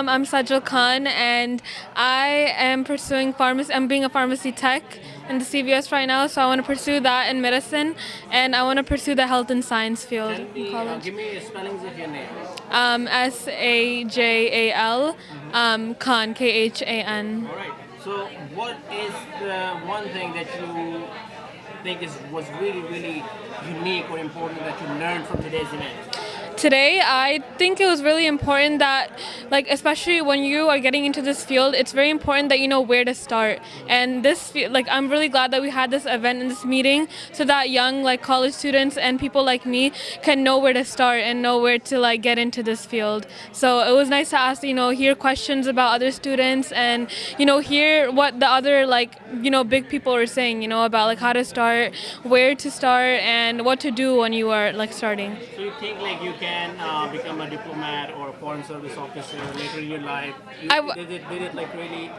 I'm Sajal Khan, and I am pursuing pharmacy. I'm being a pharmacy tech in the CVS right now, so I want to pursue that in medicine, and I want to pursue the health and science field in college. Give me spellings of your name. Sajal, Khan, Khan. All right. So, what is the one thing that you think was really, really unique or important that you learned from today's event? Today, I think it was really important that, like, especially when you are getting into this field, it's very important that you know where to start. And I'm really glad that we had this event and this meeting so that young, like, college students and people like me can know where to start and know where to, like, get into this field. So it was nice to ask, hear questions about other students and, hear what the other, like, big people are saying, about, like, how to start, where to start, and what to do when you are, like, starting. So you think, like, you can become a diplomat or a foreign service officer later in your life? Did it like really,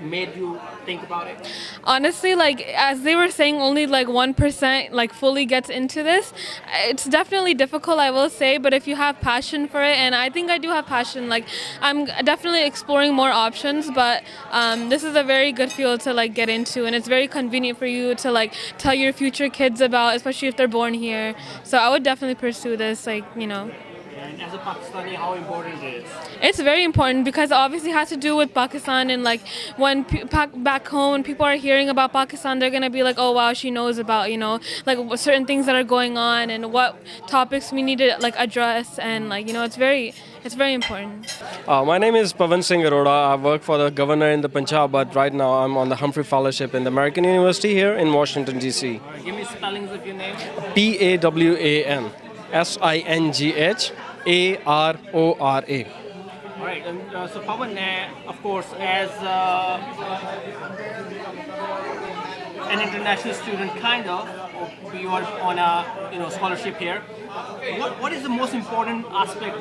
made you think about it? Honestly, like, as they were saying, only like 1% like fully gets into this. It's definitely difficult, I will say, but if you have passion for it, and I think I do have passion, like, I'm definitely exploring more options, but this is a very good field to, like, get into, and it's very convenient for you to, like, tell your future kids about, especially if they're born here. So I would definitely pursue this, And as a Pakistani, how important it is? It's very important because obviously it has to do with Pakistan, and like when back home when people are hearing about Pakistan, they're gonna be like, oh wow, she knows about like certain things that are going on and what topics we need to like address, and like it's very important. My name is Pavan Singh Arora. I work for the governor in the Punjab, but right now I'm on the Humphrey Fellowship in the American University here in Washington, D.C. All right, give me spellings of your name. Pawan Singarora. All right, and so Pawan, of course, as an international student, you are on a scholarship here. What is the most important aspect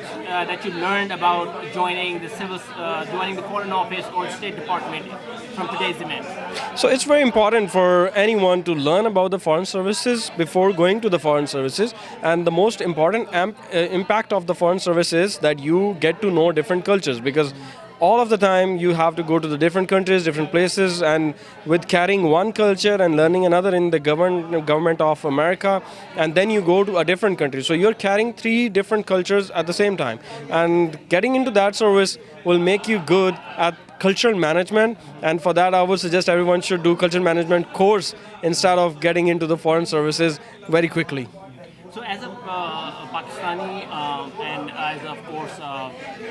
that you learned about joining the Foreign Office or State Department from today's event? So it's very important for anyone to learn about the foreign services before going to the foreign services. And the most important impact of the foreign service is that you get to know different cultures, because all of the time you have to go to the different countries, different places, and with carrying one culture and learning another in the government of America, and then you go to a different country. So you're carrying 3 different cultures at the same time. And getting into that service will make you good at cultural management, and for that I would suggest everyone should do cultural management course instead of getting into the foreign services very quickly. So as a Pakistani and as of course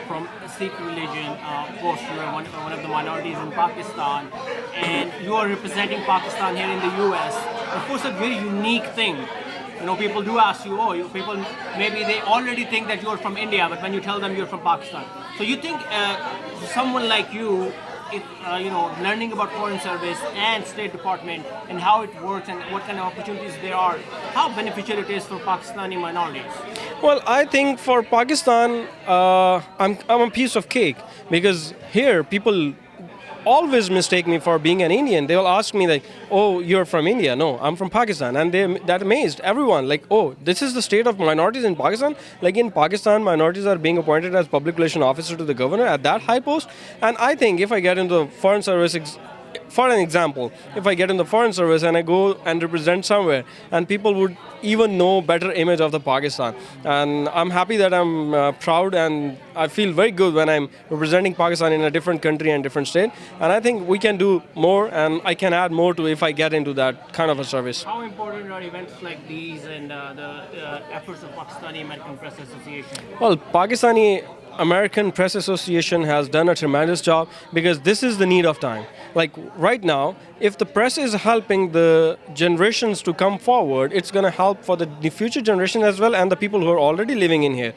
from Sikh religion, of course you are one of the minorities in Pakistan, and you are representing Pakistan here in the US. Of course, a very unique thing. People do ask you, people maybe they already think that you're from India, but when you tell them you're from Pakistan. So you think someone like you, learning about foreign service and State Department and how it works and what kind of opportunities there are, how beneficial it is for Pakistani minorities? Well, I think for Pakistan, I'm a piece of cake, because here people always mistake me for being an Indian. They will ask me like, oh, you're from India. No, I'm from Pakistan. And that amazed everyone. Like, oh, this is the state of minorities in Pakistan. Like in Pakistan, minorities are being appointed as public relation officer to the governor at that high post. And I think if I get into the foreign service, for an example, if I get in the foreign service and I go and represent somewhere, and people would even know better image of the Pakistan. And I'm happy that I'm proud, and I feel very good when I'm representing Pakistan in a different country and different state. And I think we can do more, and I can add more to if I get into that kind of a service. How important are events like these and the efforts of Pakistani American Press Association? Well, Pakistani American Press Association has done a tremendous job, because this is the need of time. Like right now, if the press is helping the generations to come forward, it's going to help for the future generation as well, and the people who are already living in here.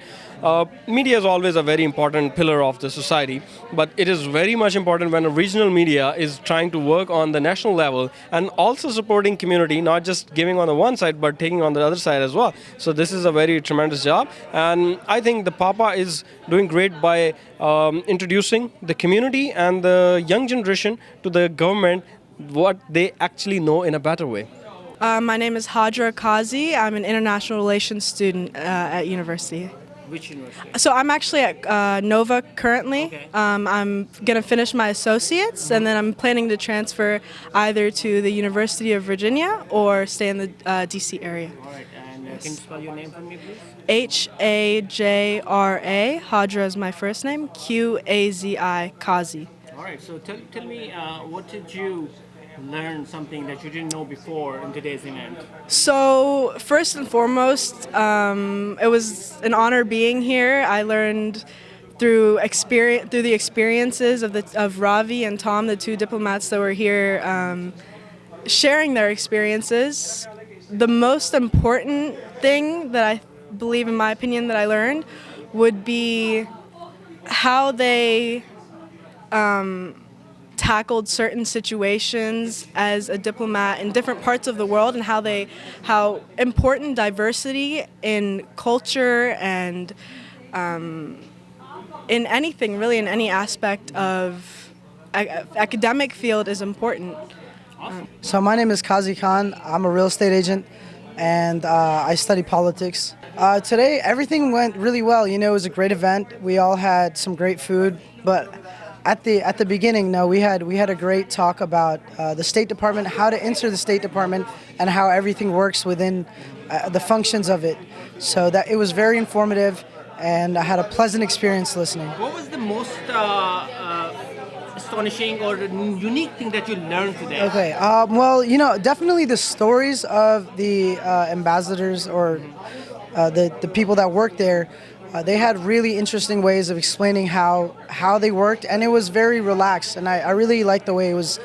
Media is always a very important pillar of the society, but it is very much important when a regional media is trying to work on the national level and also supporting community, not just giving on the one side, but taking on the other side as well. So this is a very tremendous job, and I think the Papa is doing great by introducing the community and the young generation to the government, what they actually know in a better way. My name is Hadra Kazi. I'm an international relations student at university. Which university? So I'm actually at Nova currently. Okay. I'm gonna finish my associates, and then I'm planning to transfer either to the University of Virginia or stay in the DC area. All right, and can you spell your name for me, please? Hajra. Hajra is my first name. Qazi. Kazi. All right, so tell me, what did you learn something that you didn't know before in today's event? So first and foremost, it was an honor being here. I learned through the experiences of Ravi and Tom, the two diplomats that were here, sharing their experiences. The most important thing that I believe, in my opinion, that I learned would be how they tackled certain situations as a diplomat in different parts of the world, and how important diversity in culture and in anything really, in any aspect of academic field is important. So my name is Kazi Khan. I'm a real estate agent, and I study politics. Today, everything went really well. You know, it was a great event. We all had some great food, but at the beginning, no, we had a great talk about the State Department, how to enter the State Department, and how everything works within the functions of it. So that it was very informative, and I had a pleasant experience listening. What was the most astonishing or unique thing that you learned today? Okay, well, you know, definitely the stories of the ambassadors or the people that work there. They had really interesting ways of explaining how they worked, and it was very relaxed, and I really liked the way it was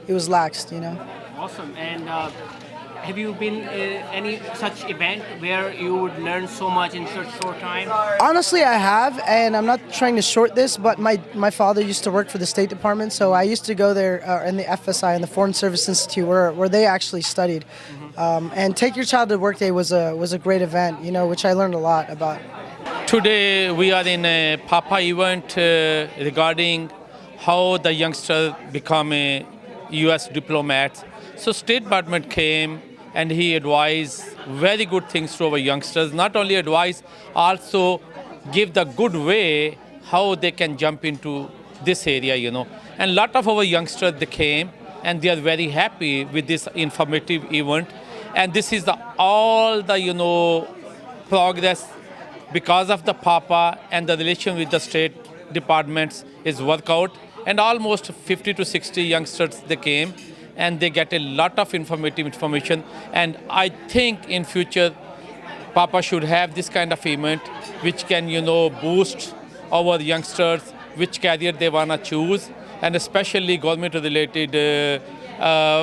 laxed, you know. Awesome. And have you been any such event where you would learn so much in such short time? Honestly, I have, and I'm not trying to short this, but my father used to work for the State Department, so I used to go there in the FSI, in the Foreign Service Institute, where they actually studied. And Take Your Child to Work Day was a great event, you know, which I learned a lot about. Today we are in a PAPA event regarding how the youngsters become a US diplomat. So State Department came and he advised very good things to our youngsters. Not only advise, also give the good way how they can jump into this area, you know. And a lot of our youngsters, they came and they are very happy with this informative event. And this is all the, you know, progress because of the PAPA and the relation with the State Departments is work out. And almost 50 to 60 youngsters, they came and they get a lot of informative information. And I think in future, PAPA should have this kind of event which can, you know, boost our youngsters, which career they want to choose. And especially government-related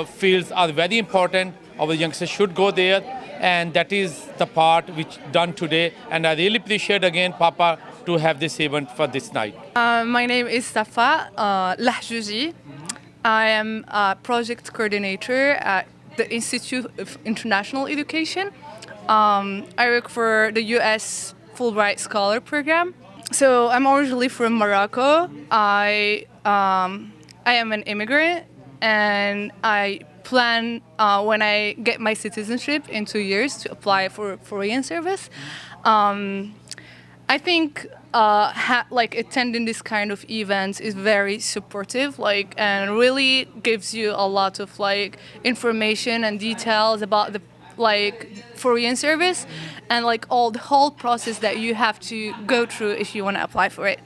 fields are very important. Our youngsters should go there. And that is the part which done today. And I really appreciate again Papa to have this event for this night. My name is Safa Lahjouji. I am a project coordinator at the Institute of International Education. I work for the US Fulbright Scholar Program. So I'm originally from Morocco. I am an immigrant, and I plan when I get my citizenship in 2 years to apply for foreign service. I think attending this kind of events is very supportive, and really gives you a lot of information and details about the foreign service and all the whole process that you have to go through if you want to apply for it.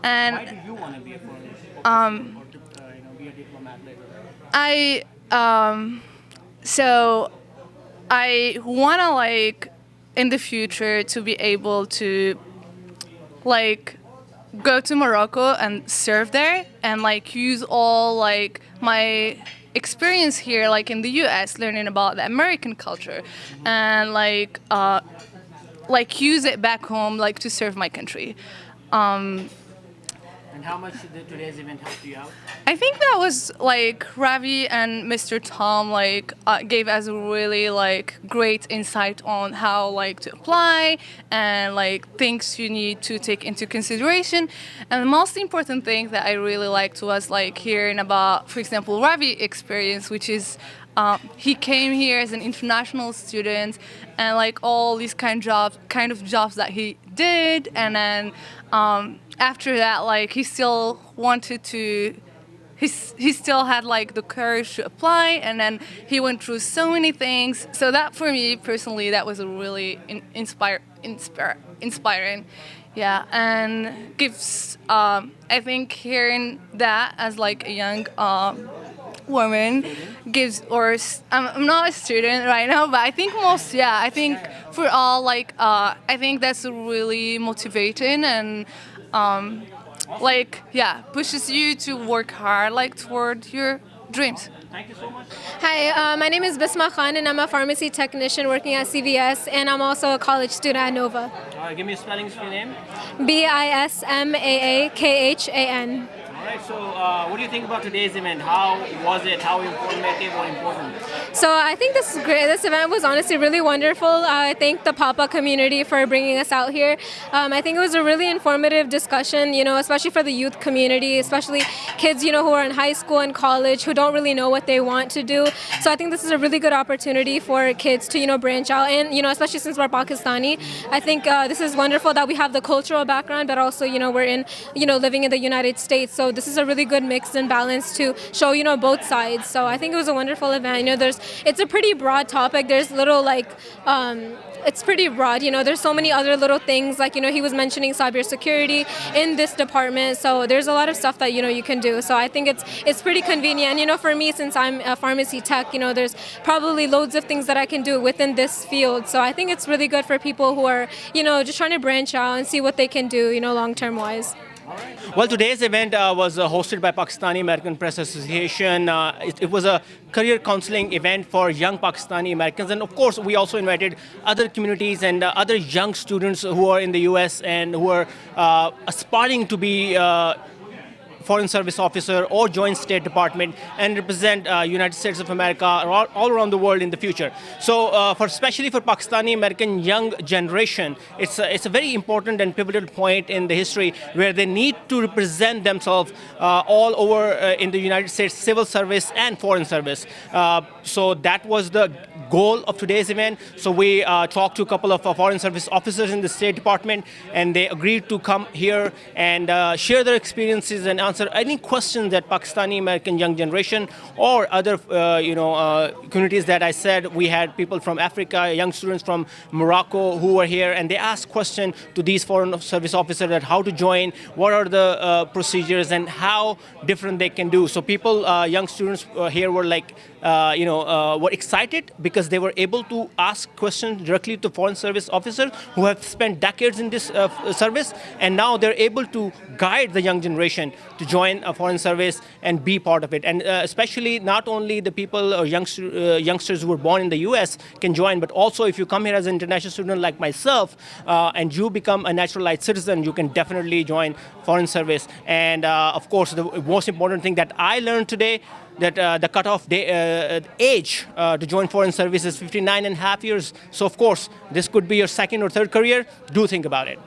And why do you want to be a foreign or be a diplomat later? So I want to in the future to be able to go to Morocco and serve there and use all my experience here in the US, learning about the American culture, and use it back home to serve my country. And how much did today's event help you out? I think that was Ravi and Mr. Tom gave us a really great insight on how to apply and things you need to take into consideration. And the most important thing that I really liked was hearing about, for example, Ravi experience, which is he came here as an international student, and like all these kind of jobs that he did, and then after that, like he still wanted to. He still had like the courage to apply, and then he went through so many things. So that for me personally, that was a really inspiring, yeah, and gives. I think hearing that as like a young woman gives, or I'm not a student right now, but I think I think for all like I think that's really motivating and. Pushes you to work hard, like toward your dreams. Thank you so much. Hi, my name is Bisma Khan, and I'm a pharmacy technician working at CVS, and I'm also a college student at Nova. Give me a spelling of your name. Bismaakhan. All right, so what do you think about today's event? How was it? How informative or important? So I think this is great. This event was honestly really wonderful. I thank the Papa community for bringing us out here. I think it was a really informative discussion, especially for the youth community, especially kids, who are in high school and college who don't really know what they want to do. So I think this is a really good opportunity for kids to, branch out. And, especially since we're Pakistani, I think this is wonderful that we have the cultural background, but also, we're in, living in the United States. So this is a really good mix and balance to show, both sides. So I think it was a wonderful event. It's a pretty broad topic. There's little it's pretty broad. There's so many other little things like, he was mentioning cybersecurity in this department. So there's a lot of stuff that, you can do. So I think it's pretty convenient. For me, since I'm a pharmacy tech, there's probably loads of things that I can do within this field. So I think it's really good for people who are, just trying to branch out and see what they can do, long-term wise. Well, today's event was hosted by Pakistani American Press Association. It was a career counseling event for young Pakistani Americans. And of course, we also invited other communities and other young students who are in the US and who are aspiring to be Foreign Service Officer or join State Department and represent United States of America all around the world in the future. So especially for Pakistani American young generation, it's a very important and pivotal point in the history where they need to represent themselves all over in the United States civil service and foreign service. So that was the goal of today's event. So we talked to a couple of foreign service officers in the State Department, and they agreed to come here and share their experiences and answer any questions that Pakistani American young generation or other communities that I said. We had people from Africa, young students from Morocco who were here, and they asked questions to these foreign service officers that how to join, what are the procedures, and how different they can do. So people, young students here were like, were excited because they were able to ask questions directly to foreign service officers who have spent decades in this service, and now they're able to guide the young generation to join a foreign service and be part of it. And especially not only the people or youngsters who were born in the US can join, but also if you come here as an international student like myself and you become a naturalized citizen, you can definitely join foreign service. And of course, the most important thing that I learned today, that the cutoff age to join foreign service is 59 and a half years. So of course, this could be your second or third career. Do think about it.